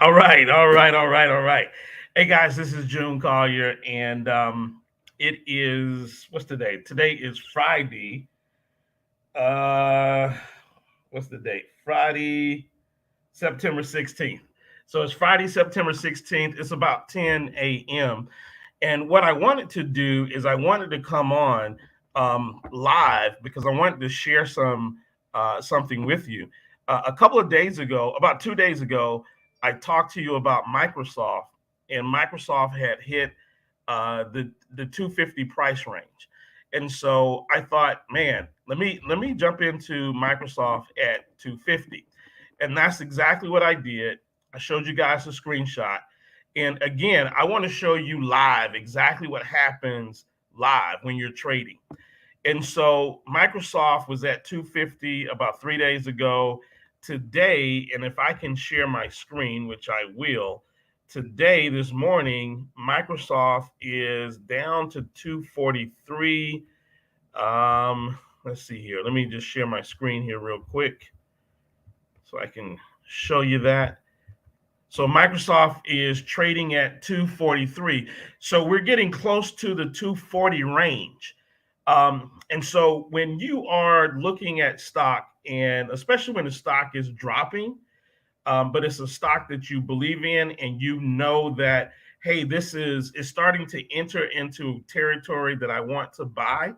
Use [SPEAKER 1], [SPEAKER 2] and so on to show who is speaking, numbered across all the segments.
[SPEAKER 1] All right. Hey guys, this is June Collier, and it is what's today? Today is Friday. Uh, what's the date? Friday, September 16th. So it's Friday, September 16th. It's about 10 a.m. And what I wanted to do is I wanted to come on live because I wanted to share something with you. A couple of days ago, about 2 days ago, I talked to you about Microsoft, and Microsoft had hit the 250 price range. And so I thought, man, let me jump into Microsoft at 250. And that's exactly what I did. I showed you guys a screenshot. And again, I want to show you live exactly what happens live when you're trading. And so Microsoft was at 250 about 3 days ago. Today, and if I can share my screen, which I will, today, this morning, Microsoft is down to 243. Let's see here. Let me just share my screen here real quick so I can show you that. So Microsoft is trading at 243. So we're getting close to the 240 range. And so when you are looking at stock, and especially when the stock is dropping, but it's a stock that you believe in and you know that, hey, this is starting to enter into territory that I want to buy.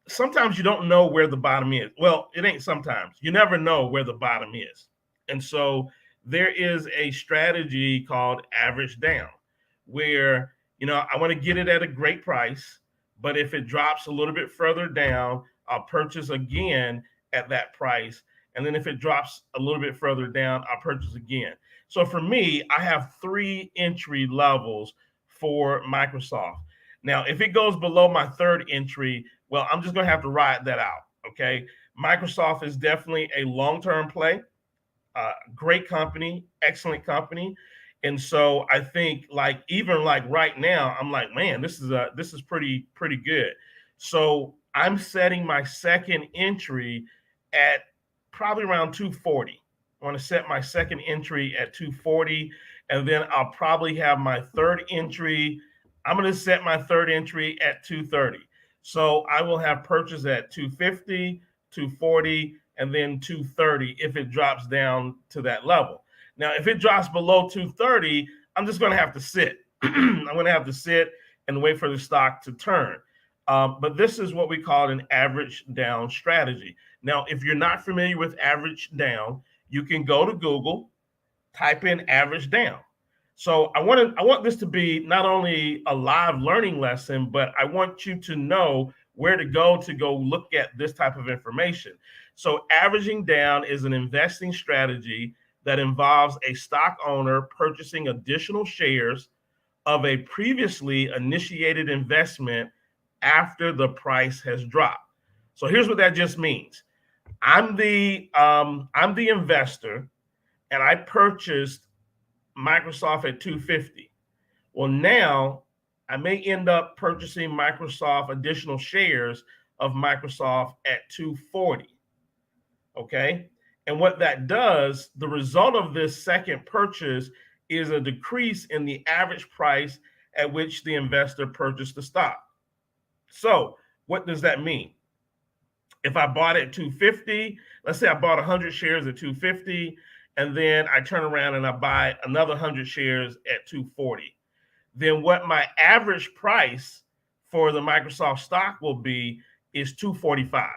[SPEAKER 1] Sometimes you don't know where the bottom is. Well, it ain't sometimes. You never know where the bottom is. And so there is a strategy called average down where, I want to get it at a great price, but if it drops a little bit further down, I'll purchase again at that price. And then if it drops a little bit further down, I'll purchase again. So for me, I have three entry levels for Microsoft. Now, if it goes below my third entry, well, I'm just going to have to ride that out. Okay. Microsoft is definitely a long term play. Great company, excellent company. And so I think like even like right now, I'm like, man, this is pretty good. So I'm setting my second entry at probably around 240. I want to set my second entry at 240, and then I'll probably have my third entry. I'm going to set my third entry at 230. So I will have purchase at 250, 240, and then 230 if it drops down to that level. Now, if it drops below 230, I'm just going to have to sit. I'm going to have to sit and wait for the stock to turn. But this is what we call an average down strategy. Now, if you're not familiar with average down, you can go to Google, type in average down. So I want this to be not only a live learning lesson, but I want you to know where to go look at this type of information. So averaging down is an investing strategy that involves a stock owner purchasing additional shares of a previously initiated investment after the price has dropped. So here's what that just means. I'm the investor, and I purchased Microsoft at 250. Well, now I may end up purchasing Microsoft additional shares of Microsoft at 240. Okay. And what that does, the result of this second purchase is a decrease in the average price at which the investor purchased the stock. So, what does that mean? If I bought at 250, let's say I bought 100 shares at 250, and then I turn around and I buy another 100 shares at 240, then what my average price for the Microsoft stock will be is 245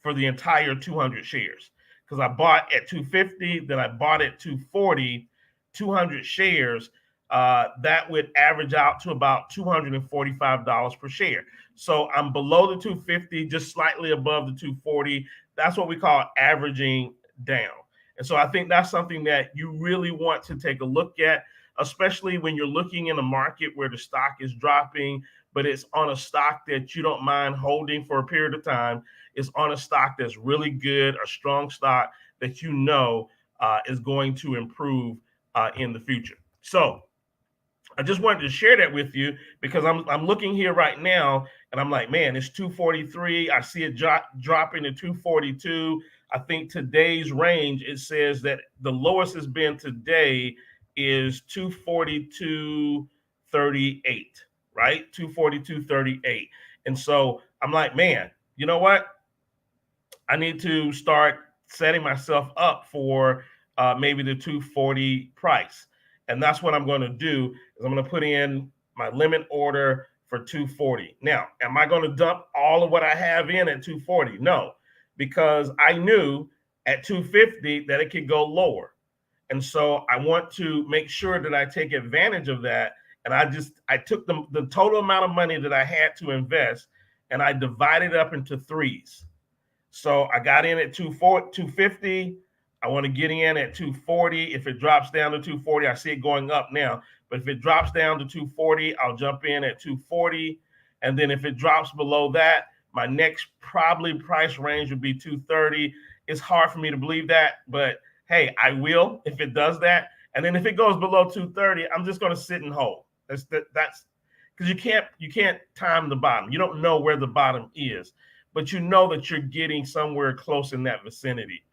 [SPEAKER 1] for the entire 200 shares. Because I bought at 250, then I bought at 240, 200 shares. That would average out to about $245 per share. So I'm below the 250, just slightly above the 240. That's what we call averaging down. And so I think that's something that you really want to take a look at, especially when you're looking in a market where the stock is dropping, but it's on a stock that you don't mind holding for a period of time. It's on a stock that's really good, a strong stock that you know is going to improve in the future. So I just wanted to share that with you because I'm looking here right now and I'm like, man, it's 243. I see it dropping to 242. I think today's range, it says that the lowest has been today is 242.38, right? 242.38. And so I'm like, man, you know what? I need to start setting myself up for maybe the 240 price. And that's what I'm going to do is I'm going to put in my limit order for 240. Now, am I going to dump all of what I have in at 240? No, because I knew at 250 that it could go lower. And so I want to make sure that I take advantage of that. And I took the total amount of money that I had to invest and I divided it up into threes. So I got in at 250. I want to get in at 240. If it drops down to 240, I see it going up now. But if it drops down to 240, I'll jump in at 240. And then if it drops below that, my next probably price range would be 230. It's hard for me to believe that, but hey, I will if it does that. And then if it goes below 230, I'm just going to sit and hold. That's because you can't time the bottom. You don't know where the bottom is, but you know that you're getting somewhere close in that vicinity.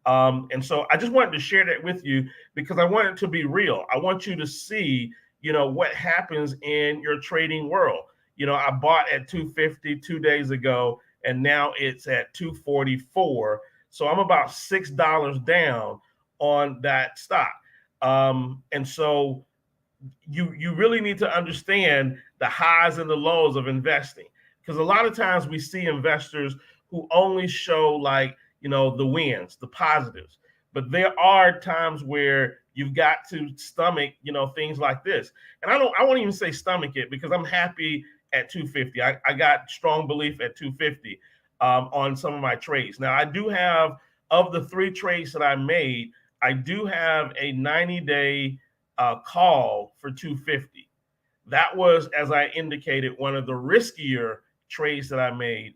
[SPEAKER 1] And so I just wanted to share that with you because I want it to be real. I want you to see, what happens in your trading world. I bought at 250 2 days ago, and now it's at 244. So I'm about $6 down on that stock. And so you really need to understand the highs and the lows of investing, because a lot of times we see investors who only show the wins, the positives, but there are times where you've got to stomach things like this. And I won't even say stomach it, because I'm happy at 250. I got strong belief at 250 on some of my trades. Now I do have, of the 3 trades that I made, I do have a 90-day call for 250. That was, as I indicated, one of the riskier trades that I made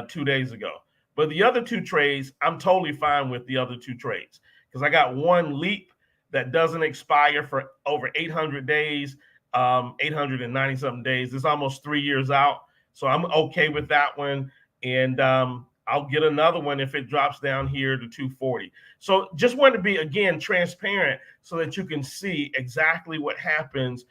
[SPEAKER 1] 2 days ago. But the other 2 trades, I'm totally fine with the other 2 trades, because I got one leap that doesn't expire for over 800 days, 890 something days. It's almost 3 years out. So I'm okay with that one. And I'll get another one if it drops down here to 240. So just want to be, again, transparent so that you can see exactly what happens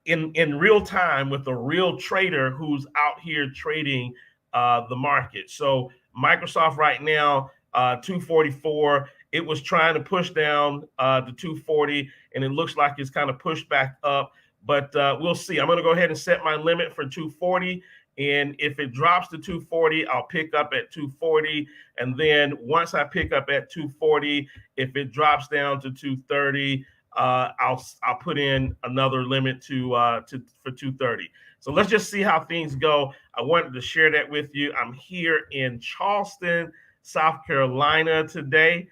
[SPEAKER 1] in real time with a real trader who's out here trading the market. So Microsoft right now, 244. It was trying to push down to 240, and it looks like it's kind of pushed back up. But we'll see. I'm going to go ahead and set my limit for 240. And if it drops to 240, I'll pick up at 240. And then once I pick up at 240, if it drops down to 230, I'll put in another limit for 230. So let's just see how things go. I wanted to share that with you. I'm here in Charleston, South Carolina today,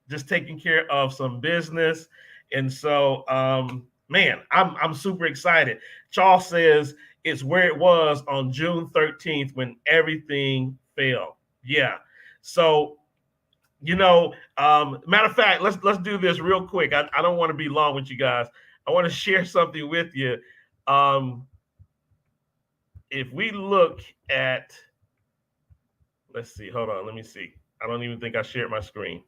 [SPEAKER 1] just taking care of some business. And so, man, I'm super excited. Charles says it's where it was on June 13th when everything failed. Yeah. So, matter of fact, let's do this real quick. I don't want to be long with you guys. I want to share something with you. If we look at, let's see, hold on, let me see. I don't even think I shared my screen.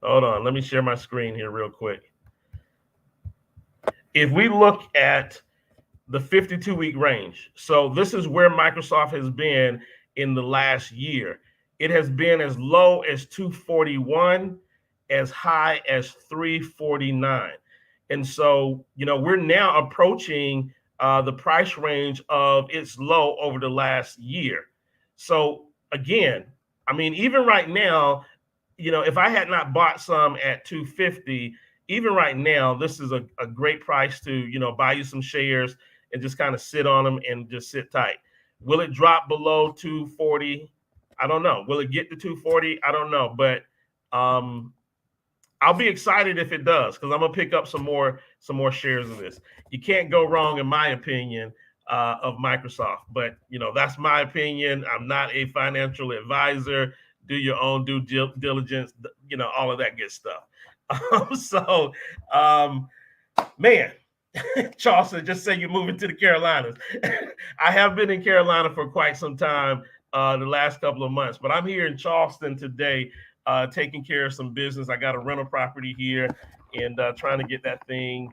[SPEAKER 1] Hold on, let me share my screen here real quick. If we look at the 52-week range, so this is where Microsoft has been in the last year. It has been as low as 241, as high as 349. And so, we're now approaching the price range of its low over the last year. So again, I mean, even right now, if I had not bought some at 250, even right now, this is a great price to, buy you some shares and just kind of sit on them and just sit tight. Will it drop below 240? I don't know. Will it get to 240? I don't know. But I'll be excited if it does, because I'm gonna pick up some more shares of this. You can't go wrong, in my opinion, of Microsoft. But that's my opinion. I'm not a financial advisor. Do your own due diligence. All of that good stuff. Man. Charleston, just say you're moving to the Carolinas. I have been in Carolina for quite some time, the last couple of months, but I'm here in Charleston today, taking care of some business. I got a rental property here, and trying to get that thing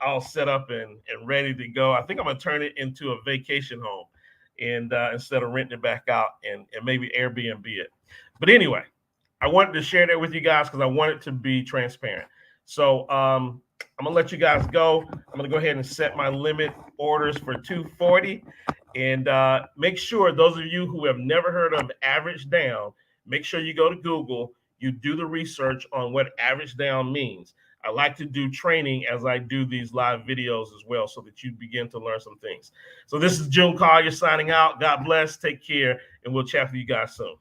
[SPEAKER 1] all set up and ready to go. I think I'm gonna turn it into a vacation home, and instead of renting it back out and maybe Airbnb it. But anyway, I wanted to share that with you guys because I wanted to be transparent. So I'm gonna let you guys go. I'm gonna go ahead and set my limit orders for 240, and make sure those of you who have never heard of average down, make sure you go to Google. You do the research on what average down means. I like to do training as I do these live videos as well, so that you begin to learn some things. So this is June Collier signing out. God bless. Take care, and we'll chat with you guys soon.